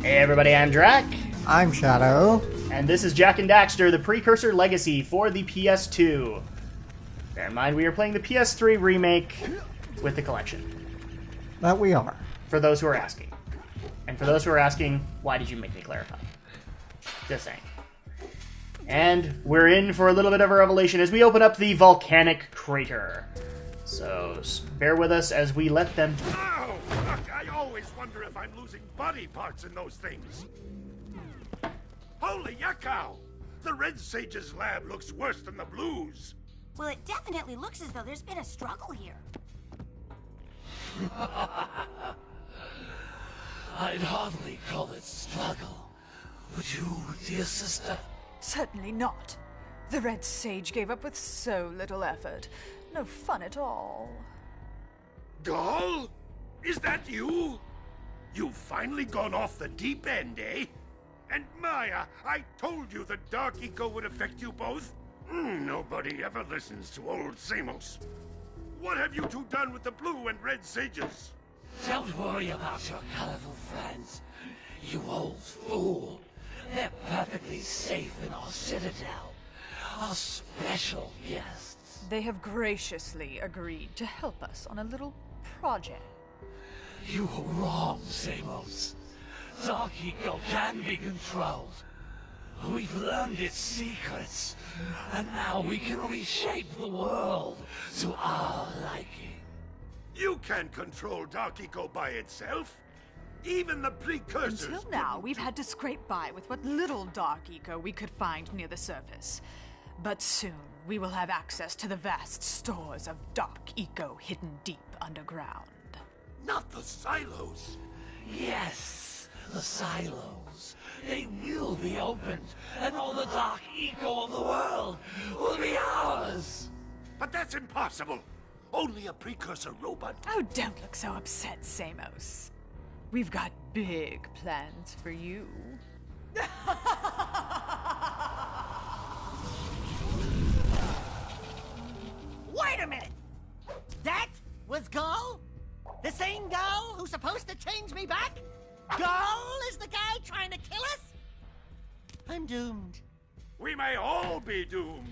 Hey everybody, I'm Drak. I'm Shadow. And this is Jak and Daxter, the Precursor Legacy for the PS2. Bear in mind, we are playing the PS3 remake with the collection. That we are. For those who are asking. And for those who are asking, why did you make me clarify? Just saying. And we're in for a little bit of a revelation as we open up the Volcanic Crater. So bear with us as we let them... Oh, fuck, I always wonder if I'm losing body parts in those things. Holy yuckow! The Red Sage's lab looks worse than the Blues. Well, it definitely looks as though there's been a struggle here. I'd hardly call it struggle. Would you, dear sister? Certainly not. The Red Sage gave up with so little effort. No fun at all. Doll? Is that you? You've finally gone off the deep end, eh? And Maya, I told you the dark eco would affect you both. Nobody ever listens to old Samos. What have you two done with the blue and red sages? Don't worry about your colorful friends, you old fool. They're perfectly safe in our citadel. Our special guests. They have graciously agreed to help us on a little project. You were wrong, Samos. Dark eco can be controlled. We've learned its secrets, and now we can reshape the world to our liking. You can't control dark eco by itself. Even the precursors... Until now, we've had to scrape by with what little dark eco we could find near the surface. But soon, we will have access to the vast stores of dark eco hidden deep underground. Not the silos. Yes, the silos. They will be opened, and all the dark eco of the world will be ours. But that's impossible. Only a precursor robot. Oh, don't look so upset, Samos. We've got big plans for you. Wait a minute! That was Gull? The same Gull who's supposed to change me back? Gull is the guy trying to kill us? I'm doomed. We may all be doomed.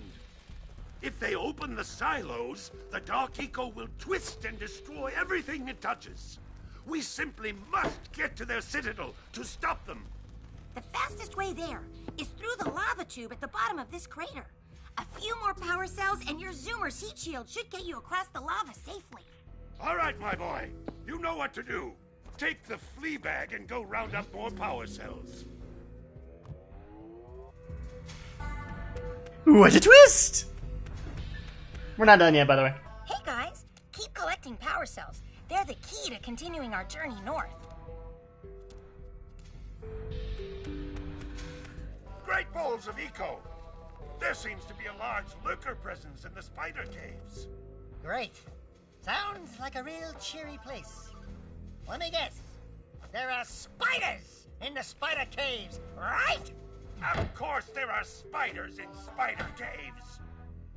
If they open the silos, the dark eco will twist and destroy everything it touches. We simply must get to their citadel to stop them. The fastest way there is through the lava tube at the bottom of this crater. A few more power cells and your Zoomer's heat shield should get you across the lava safely. All right, my boy. You know what to do. Take the flea bag and go round up more power cells. What a twist! We're not done yet, by the way. Hey guys, keep collecting power cells. They're the key to continuing our journey north. Great balls of eco. There seems to be a large lurker presence in the spider caves. Great. Sounds like a real cheery place. Let me guess. There are spiders in the spider caves, right? Of course there are spiders in spider caves.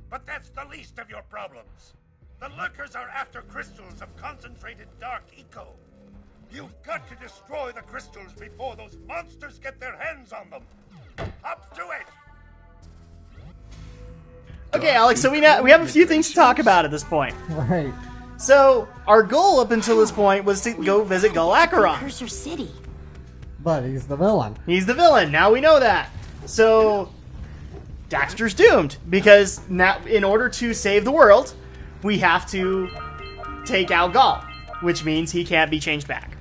But that's the least of your problems. The lurkers are after crystals of concentrated dark eco. You've got to destroy the crystals before those monsters get their hands on them. Up to it! Okay, Alex, so we have a few things to talk about at this point. Right. So, our goal up until this point was to go visit Galacaron. Precursor City. But he's the villain. He's the villain, now we know that. So, Daxter's doomed, because now, in order to save the world, we have to take out Gaul, which means he can't be changed back.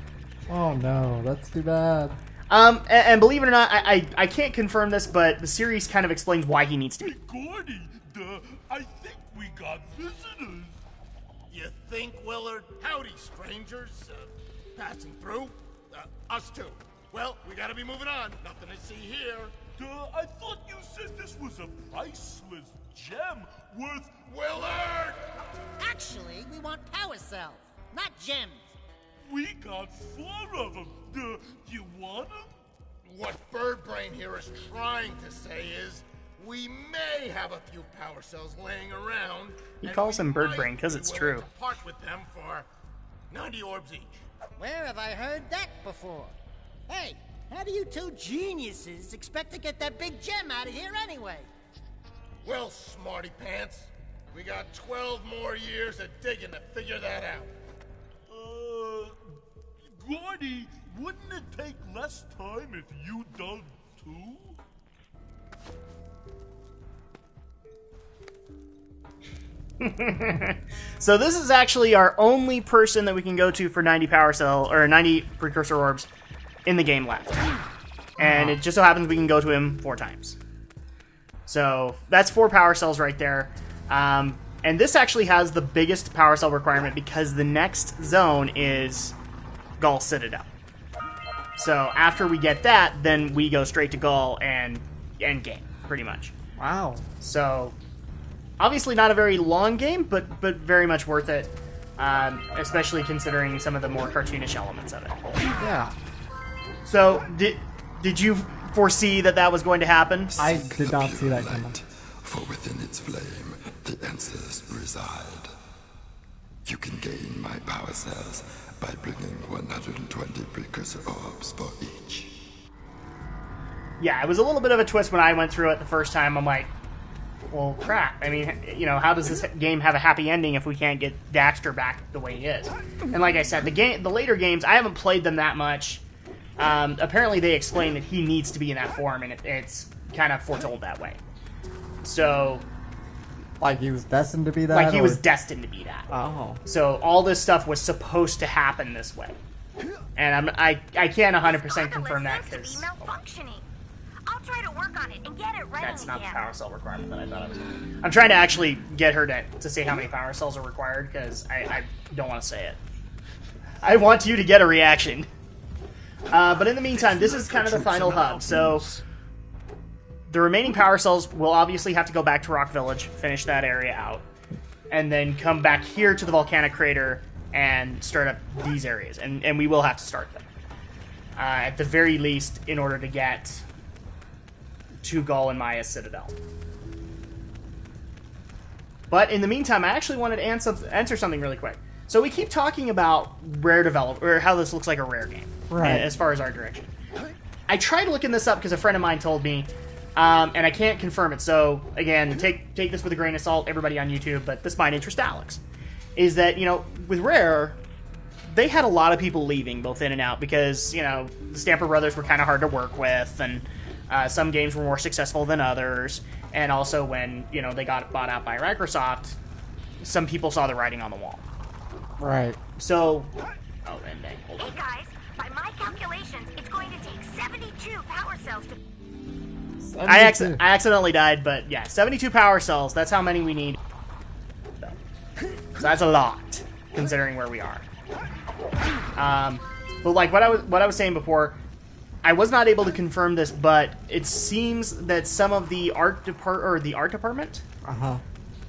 Oh no, that's too bad. And believe it or not, I can't confirm this, but the series kind of explains why he needs to be. Gordy, I think we got visitors. You think, Willard? Howdy, strangers. Passing through? Us too. Well, we gotta be moving on. Nothing to see here. I thought you said this was a priceless gem worth... Willard! Actually, we want power cells, not gems. We got 4 of them. You want them? What Birdbrain here is trying to say is, we may have a few power cells laying around. He calls him Birdbrain because it's true. Part with them for 90 orbs each. Where have I heard that before? Hey, How do you two geniuses expect to get that big gem out of here anyway? Well, smarty pants, we got 12 more years of digging to figure that out. Gordy, wouldn't it take less time if you dug too? So this is actually our only person that we can go to for 90 power cell or 90 precursor orbs in the game left. And it just so happens we can go to him 4 times. So that's 4 power cells right there. And this actually has the biggest power cell requirement because the next zone is Gaul Citadel. So after we get that, then we go straight to Gaul and end game, pretty much. Wow. So obviously not a very long game, but very much worth it, especially considering some of the more cartoonish elements of it. Yeah. So did you foresee that was going to happen? I did not see that coming. For within its flame, the answers reside. You can gain my power cells by bringing 120 precursor orbs for each. Yeah, it was a little bit of a twist when I went through it the first time. I'm like, well, crap. I mean, you know, how does this game have a happy ending if we can't get Daxter back the way he is? And like I said, the later games, I haven't played them that much. Apparently they explain that he needs to be in that form, and it's kind of foretold that way. So, Like he was destined to be that? like he or- was destined to be that. Oh. So all this stuff was supposed to happen this way. And I can't 100% confirm that Seems because to be malfunctioning. I'll try to work on it and get it running that's not the again. power cell requirement that I thought it was. I'm trying to actually get her to say how many power cells are required because I don't want to say it. I want you to get a reaction. But in the meantime, this is kind of the final hub. So the remaining power cells will obviously have to go back to Rock Village, finish that area out, and then come back here to the Volcanic Crater and start up these areas. And we will have to start them. At the very least, in order to get to Gaul and Maya's Citadel. But in the meantime, I actually wanted to answer something really quick. So we keep talking about rare develop, or how this looks like a rare game, Right. as far as art direction. I tried looking this up because a friend of mine told me, and I can't confirm it. So again, take this with a grain of salt, everybody on YouTube. But this might interest Alex. Is that, you know, with Rare, they had a lot of people leaving both in and out because, you know, the Stamper Brothers were kind of hard to work with, and some games were more successful than others. And also when, you know, they got bought out by Microsoft, some people saw the writing on the wall. Right. So, oh, and dang, hold Hey on. guys, by my calculations, it's going to take 72 power cells to... I accidentally died, but yeah, 72 power cells. That's how many we need. So that's a lot, considering where we are. But like what I was saying before, I was not able to confirm this, but it seems that some of the art department Uh-huh.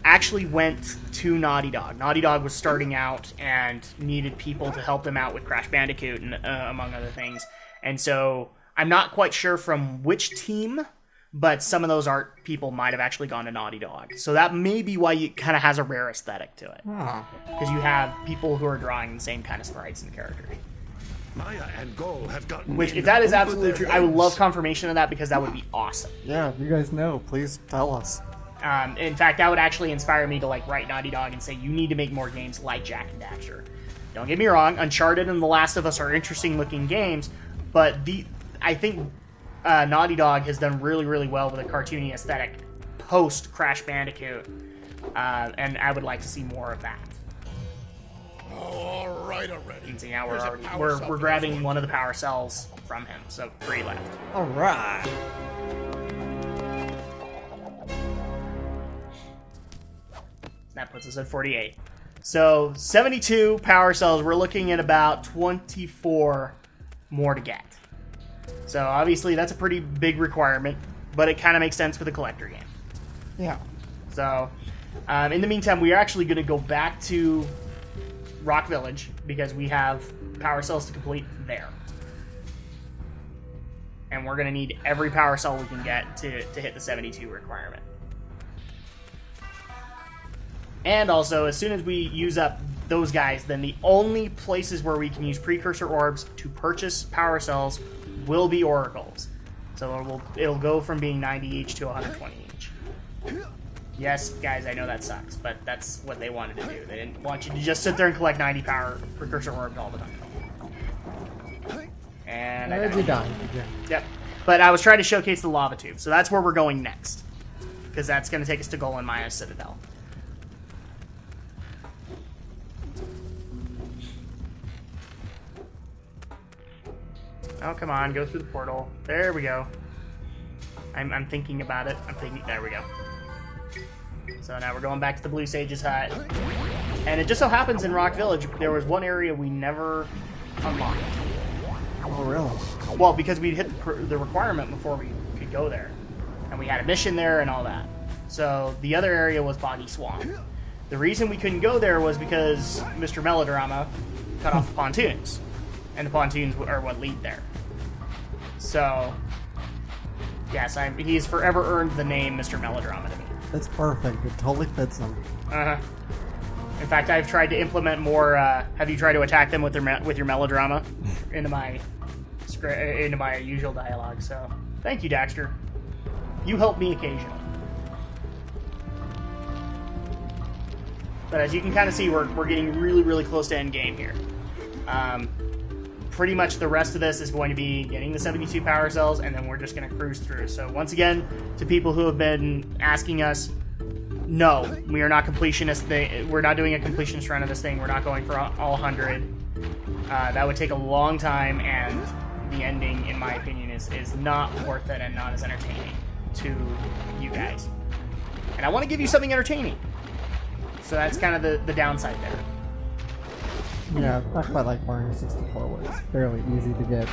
actually went to Naughty Dog. Naughty Dog was starting out and needed people to help them out with Crash Bandicoot and among other things. And so I'm not quite sure from which team, but some of those art people might have actually gone to Naughty Dog. So that may be why it kind of has a rare aesthetic to it. Oh. Because you have people who are drawing the same kind of sprites and characters. Maya and Gaul have gotten Which, in if that is over absolutely their true, I would heads. love confirmation of that because that would be awesome. Yeah, if you guys know, please tell us. In fact, that would actually inspire me to like write Naughty Dog and say, you need to make more games like Jak Daxter. Don't get me wrong, Uncharted and The Last of Us are interesting looking games, but I think Naughty Dog has done really, really well with a cartoony aesthetic post Crash Bandicoot, and I would like to see more of that. Oh, all right already. And see, now Here's a we're power cell for grabbing this one of the power cells from him, so 3 left. Alright. That puts us at 48. So 72 power cells. We're looking at about 24 more to get. So obviously that's a pretty big requirement, but it kind of makes sense for the collector game. Yeah. So in the meantime, we are actually going to go back to Rock Village because we have power cells to complete there. And we're going to need every power cell we can get to hit the 72 requirement. And also, as soon as we use up those guys, then the only places where we can use precursor orbs to purchase power cells will be oracles. So it'll go from being 90 each to 120 each. Yes, guys, I know that sucks, but that's what they wanted to do. They didn't want you to just sit there and collect 90 power precursor orbs all the time. And I died. Yep. But I was trying to showcase the lava tube, so that's where we're going next. Because that's going to take us to Golan Maya's Citadel. Oh, come on, go through the portal. There we go. I'm thinking about it. There we go. So now we're going back to the Blue Sage's hut. And it just so happens in Rock Village, there was one area we never unlocked. Oh, really? Well, because we'd hit the requirement before we could go there. And we had a mission there and all that. So the other area was Boggy Swamp. The reason we couldn't go there was because Mr. Melodrama cut off the pontoons. And the pontoons are what lead there. So, yes, he's forever earned the name Mr. Melodrama to me. That's perfect. It totally fits him. Uh-huh. In fact, I've tried to implement more. Have you tried to attack them with your melodrama into my usual dialogue? So, thank you, Daxter. You help me occasionally. But as you can kind of see, we're getting really, really close to end game here. Pretty much the rest of this is going to be getting the 72 power cells, and then we're just going to cruise through. So once again, to people who have been asking us, no, we are not completionists. We're not doing a completionist run of this thing. We're not going for all 100. That would take a long time, and the ending, in my opinion, is not worth it and not as entertaining to you guys. And I want to give you something entertaining. So that's kind of the downside there. Yeah, not quite like Mario 64, where it's fairly easy to get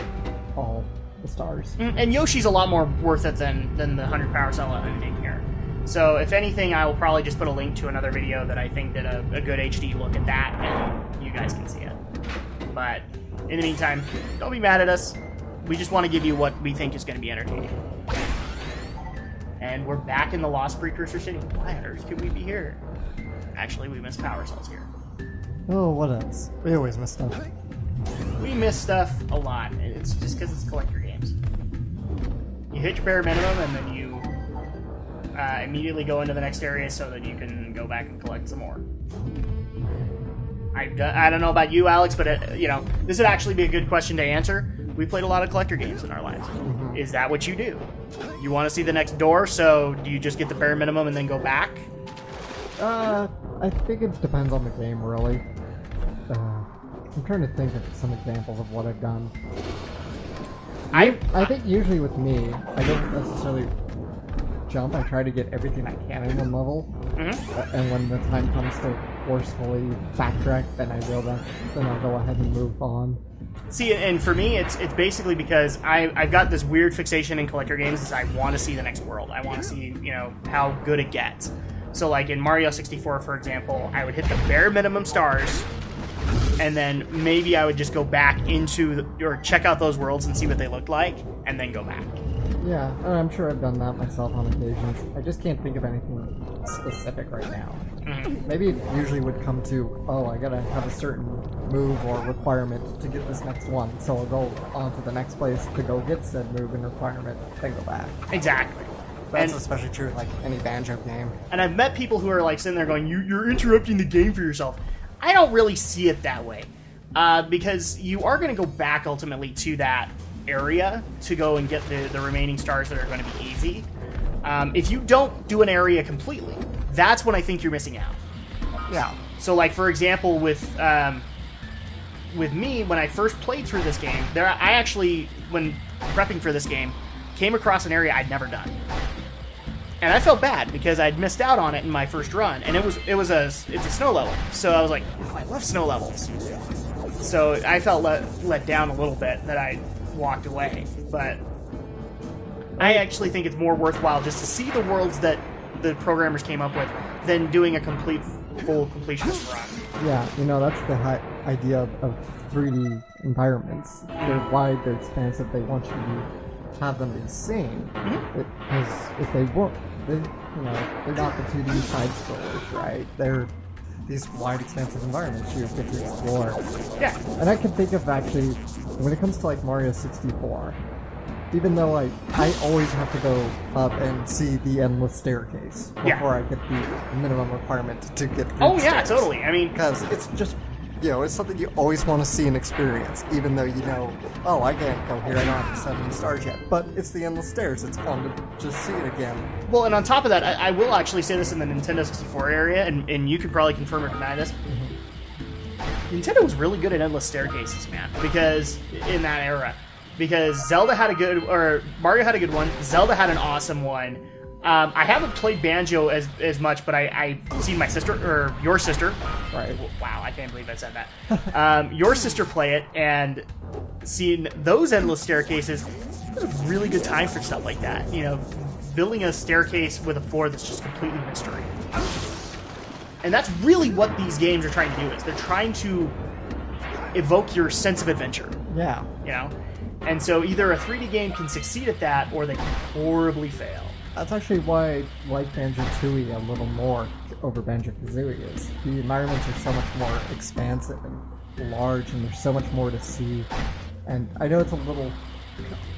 all the stars. And Yoshi's a lot more worth it than the 100 power cell ending here. So if anything, I will probably just put a link to another video that I think did a good HD look at that, and you guys can see it. But in the meantime, don't be mad at us. We just want to give you what we think is going to be entertaining. And we're back in the Lost Precursor City. Why on earth could we be here? Actually, we missed power cells here. Oh, what else? We always miss stuff. We miss stuff a lot. It's just because it's collector games. You hit your bare minimum, and then you immediately go into the next area so that you can go back and collect some more. I don't know about you, Alex, but this would actually be a good question to answer. We played a lot of collector games in our lives. Mm-hmm. Is that what you do? You want to see the next door, so do you just get the bare minimum and then go back? I think it depends on the game, really. I'm trying to think of some examples of what I've done. I think usually with me, I don't necessarily jump. I try to get everything I can in one level. Mm-hmm. And when the time comes to forcefully backtrack, then I will. Then I'll go ahead and move on. See, and for me, it's basically because I've got this weird fixation in collector games is I want to see the next world. I want to see, how good it gets. So, like in Mario 64, for example, I would hit the bare minimum stars, and then maybe I would just go back or check out those worlds and see what they looked like, and then go back. Yeah, I'm sure I've done that myself on occasions. I just can't think of anything specific right now. Mm-hmm. Maybe it usually would come to, I gotta have a certain move or requirement to get this next one, so I'll go on to the next place to go get said move and requirement, then go back. Exactly. That's especially true in like any Banjo game. And I've met people who are like sitting there going, you're interrupting the game for yourself. I don't really see it that way. Because you are going to go back ultimately to that area to go and get the remaining stars that are going to be easy. If you don't do an area completely, that's when I think you're missing out. Yeah. So like, for example, with me, when I first played through this game, I actually, when prepping for this game, came across an area I'd never done. And I felt bad because I'd missed out on it in my first run, and it's a snow level. So I was like, I love snow levels. So I felt let down a little bit that I walked away. But I actually think it's more worthwhile just to see the worlds that the programmers came up with than doing a full completionist run. Yeah, that's the idea of 3D environments. They're wide, they're expansive, they want you to have them be seen. Mm-hmm. Because if they weren't, they're not the 2D side scrollers, right? They're these wide, expansive environments you get to explore. Yeah. And I can think of actually, when it comes to like Mario 64, even though I always have to go up and see the endless staircase before I get the minimum requirement to get through Oh the yeah, stairs. totally. I mean, Because it's just, it's something you always want to see and experience, even though you know, oh, I can't go here, I don't have 7 stars yet. But it's the endless stairs, it's fun to just see it again. well, and on top of that, I will actually say this in the Nintendo 64 area, and you could probably confirm or deny this. Nintendo was really good at endless staircases, man, because in that era. Because Zelda had a good, or Mario had a good one, Zelda had an awesome one. I haven't played Banjo as much, but I've seen my sister, or your sister. Right. Wow, I can't believe I said that. Your sister play it, and seeing those endless staircases, it was a really good time for stuff like that. You know, building a staircase with a floor that's just completely mystery. And that's really what these games are trying to do, is they're trying to evoke your sense of adventure. Yeah. You know? And so either a 3D game can succeed at that, or they can horribly fail. That's actually why I like Banjo-Tooie a little more over Banjo-Kazooie. Is the environments are so much more expansive and large, and there's so much more to see. And I know it's a little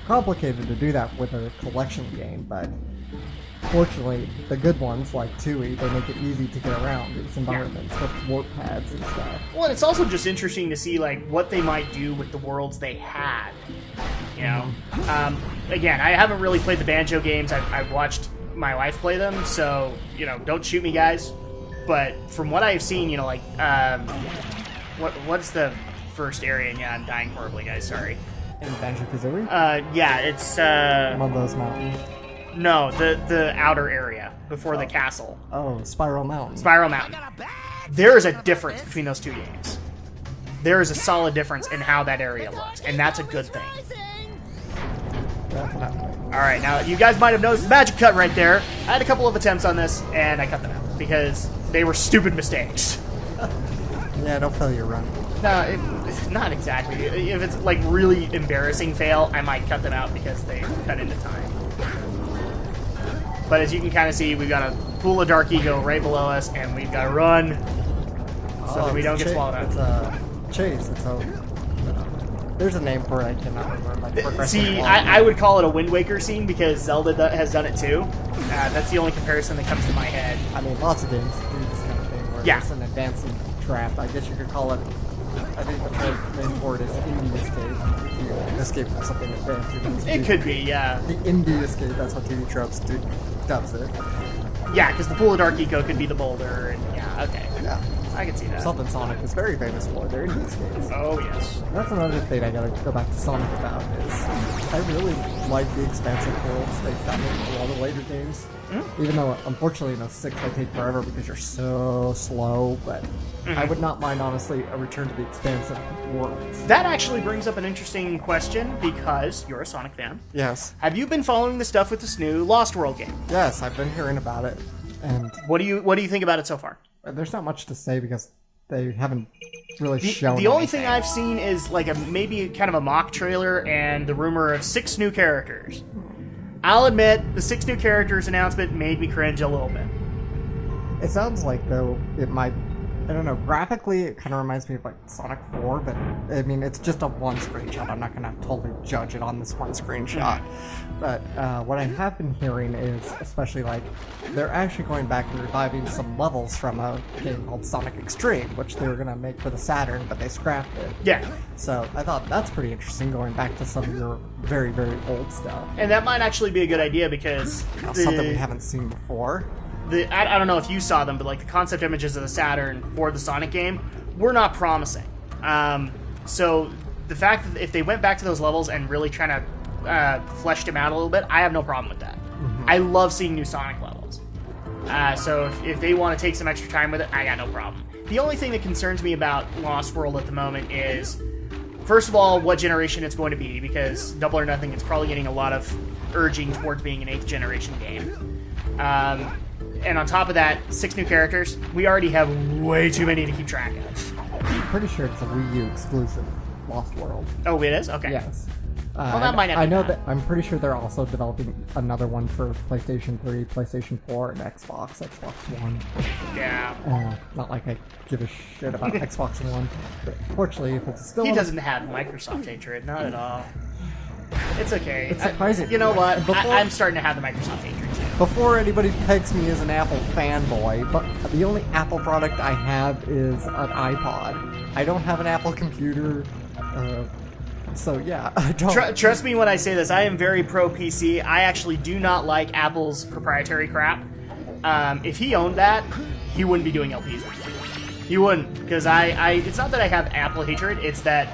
complicated to do that with a collection game, but fortunately, the good ones like Tooie, they make it easy to get around these environments with warp pads and stuff. Well, and it's also just interesting to see like what they might do with the worlds they had. You know, again, I haven't really played the Banjo games. I've watched my wife play them, so don't shoot me, guys. But from what I've seen, like what's the first area? Yeah, I'm dying horribly, guys. Sorry. In Banjo-Kazooie? Yeah, it's One of those mountains. No, the outer area before the castle. Oh, Spiral Mountain. Spiral Mountain. There is a difference between those two games. There is a solid difference in how that area looks, and that's a good thing. Alright, now you guys might have noticed the magic cut right there. I had a couple of attempts on this, and I cut them out, because they were stupid mistakes. Yeah, don't fail your run. No, not exactly. If it's like really embarrassing fail, I might cut them out because they cut into time. But as you can kind of see, we've got a pool of Dark Ego right below us, and we've got to run so that we don't get swallowed up. It's a chase. It's a... There's a name for it, I cannot remember. Like see, I would call it a Wind Waker scene because Zelda has done it too. That's the only comparison that comes to my head. I mean, lots of games do this kind of thing where there's an advancing trap. I guess you could call it... I think the main word is indie escape. If you escape from something advanced. It could be, yeah. The indie escape, that's what TV tropes dubs it. Yeah, because the pool of Dark Eco could be the boulder, and yeah, okay. Yeah. I can see that. Something Sonic is very famous for, their indie escapes. Oh, yes. And that's another thing I gotta go back to Sonic about, is I really like the expansive worlds they've done in a lot of later games. Even though, unfortunately, in 06 they take forever because you're so slow, but I would not mind, honestly, a return to the expansive worlds. That actually brings up an interesting question, because you're a Sonic fan. Yes. Have you been following the stuff with this new Lost World game? Yes, I've been hearing about it. And what do you think about it so far? There's not much to say because they haven't really shown The only anything. thing I've seen is like maybe kind of a mock trailer and the rumor of 6 new characters. I'll admit, the 6 new characters announcement made me cringe a little bit. It sounds like, though, it might... I don't know, graphically it kind of reminds me of like Sonic 4, but I mean, it's just a one screenshot. I'm not going to totally judge it on this one screenshot. But what I have been hearing is, especially like, they're actually going back and reviving some levels from a game called Sonic Extreme, which they were going to make for the Saturn, but they scrapped it. Yeah. So I thought that's pretty interesting, going back to some of your very, very old stuff. And that might actually be a good idea because... something we haven't seen before. I don't know if you saw them, but like the concept images of the Saturn for the Sonic game were not promising. So the fact that if they went back to those levels and really trying to flesh them out a little bit, I have no problem with that. I love seeing new Sonic levels. So if they want to take some extra time with it, I got no problem. The only thing that concerns me about Lost World at the moment is, first of all, what generation it's going to be, because Double or Nothing, it's probably getting a lot of urging towards being an 8th generation game. And on top of that, 6 new characters. We already have way too many to keep track of. I'm pretty sure it's a Wii U exclusive, Lost World. Oh, it is? Okay. Yes. Well, that might not I be know bad. that I'm pretty sure they're also developing another one for PlayStation 3, PlayStation 4, and Xbox One. Yeah. Not like I give a shit about Xbox One. But fortunately, if it's still He on- doesn't have Microsoft hatred, not at all. It's okay. It's surprising. You know what? Before- I'm starting to have the Microsoft hatred too. Before anybody pegs me as an Apple fanboy, but the only Apple product I have is an iPod. I don't have an Apple computer, so yeah, I don't. Trust me when I say this. I am very pro PC. I actually do not like Apple's proprietary crap. If he owned that, he wouldn't be doing LPs. He wouldn't, because it's not that I have Apple hatred. It's that,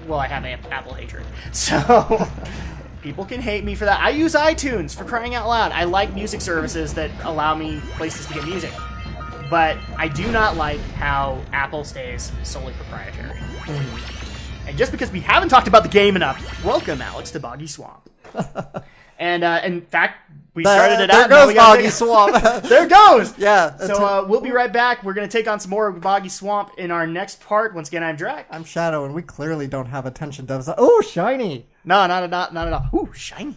well, I have Apple hatred. So people can hate me for that. I use iTunes, for crying out loud. I like music services that allow me places to get music. But I do not like how Apple stays solely proprietary. And just because we haven't talked about the game enough, welcome, Alex, to Boggy Swamp. And in fact, we started it out. There and now goes we gotta Boggy take- Swamp. There it goes! Yeah. So we'll be right back. We're going to take on some more Boggy Swamp in our next part. Once again, I'm Drak. I'm Shadow, and we clearly don't have attention deficit. Oh, shiny! No, not at all. Ooh, shiny.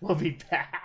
We'll be back.